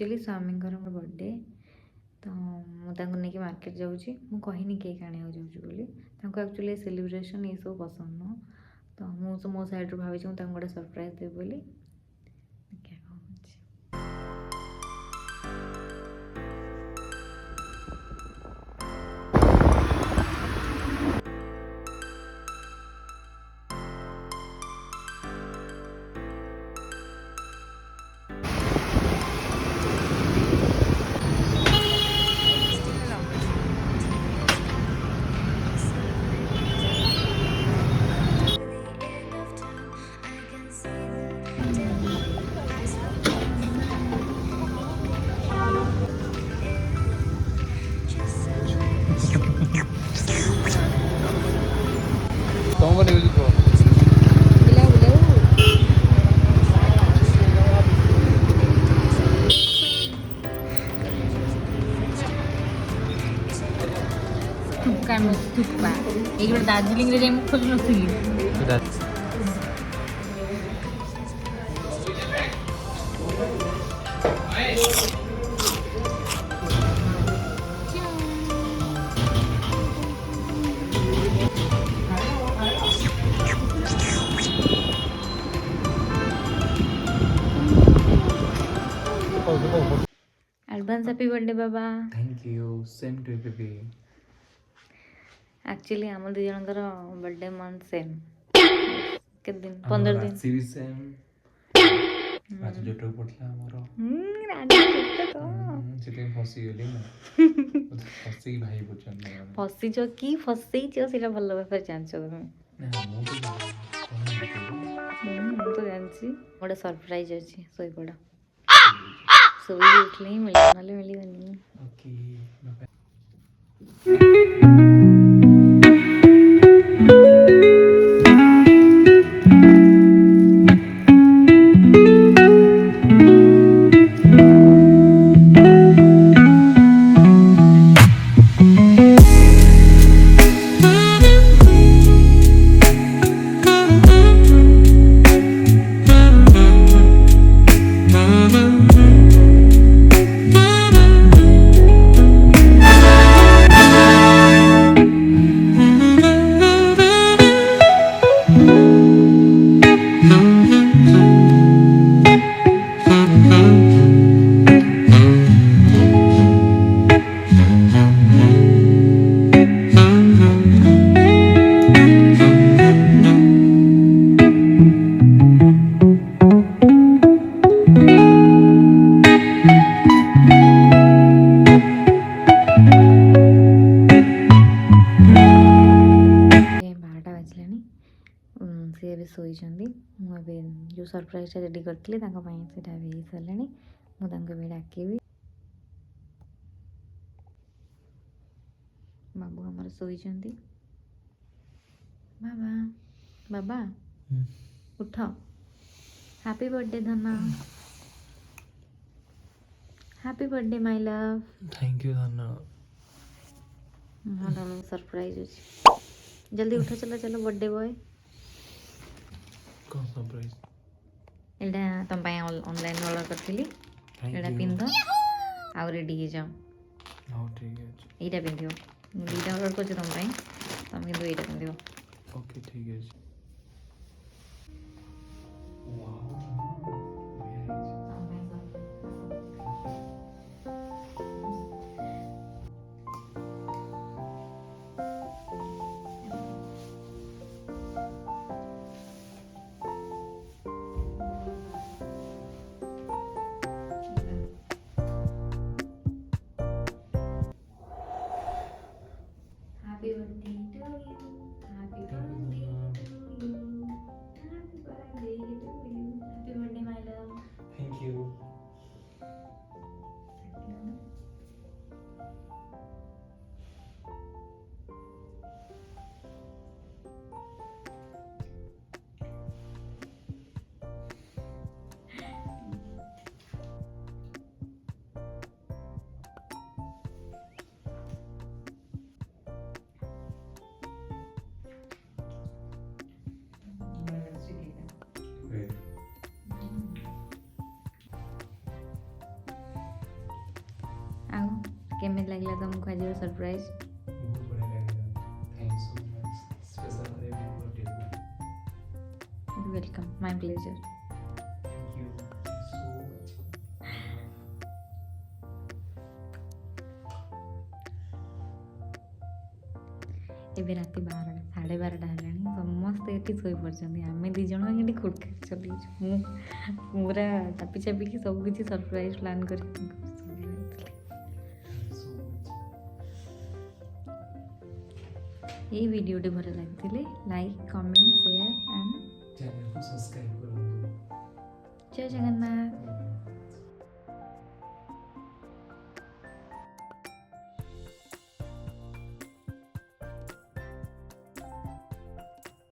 Actually स्वामी birthday तो मुझे नहीं मार्केट जाऊँगी मु कहनी केक आने जाऊँगी बोली एक्चुअली सेलिब्रेशन ये सब पसंद नुह तो मुझे मो साइड भावी गोटे सरप्राइज देवी बोली देखिए कौन होची। तुमको नहीं बुझी दार्जिलिंग रे जाई खोज नथी एडवांस हैप्पी बर्थडे बाबा। Thank you same to baby. Actually आम दी जनकर बर्थडे मंथ सेम के दिन 15 दिन राशि भी सेम आज जोटो पड़ला हमरो रानी केते तो सेते फसी गेली ना फसी भाई बुझन ना फसी जो की फसी जो सेटा भलो भाबे जानछो तुम ना मु तो जानछि गोटे सरप्राइज अछि सोई पड़ा सोई उठले ही मिल नाले मिलिबनी ओके जो सरप्राइज रेडी करते हो सारे मुझे डाकबी बाबू आमर शोई बाबा बाबा उठ हैप्पी बर्थडे धना happy birthday my love. Thank you Dhanna हाँ सरप्राइज अच्छी जल्दी उठ चलो चलो बर्थडे बॉय कौन सरप्राइज एटा तुम ऑनलाइन ऑर्डर करथिली एटा पिंध आ रेडी हो जाओ हां ठीक है एटा पिंधियो दुईटा ऑर्डर कर तुम किंतु एटा पिंधियो ओके ठीक है Happy birthday to you. Happy birthday to you. Happy birthday to you. Happy birthday, my love. Thank you केमिति लागला तुमको आज सरप्राइज बहुत बढ़िया लगेगा। थैंक सो मच स्पेशल हमारे बर्थडे को। Welcome my pleasure thank you so much. ଏବେ ରାତି 12ଟା 12:30 ହେଲାଣି ସମସ୍ତେ ଏଠି ଶୋଇପଡ଼ିଛନ୍ତି ଆମେ ଦୁଇ ଜଣ ଏଠି ଖୁଡ଼ଖାଟ ଚଲେଇଛୁ ମୁଁ ପୁରା ଚାପି ଚାପିକି ସବୁ କିଛି ସରପ୍ରାଇଜ୍ ପ୍ଲାନ୍ କରି ଏଇ ଭିଡ଼ିଓଟି ଭଲ ଲାଗିଥିଲେ like comment share and channel को सब्सक्राइब करो। ଜୟ ଜଗନ୍ନାଥ।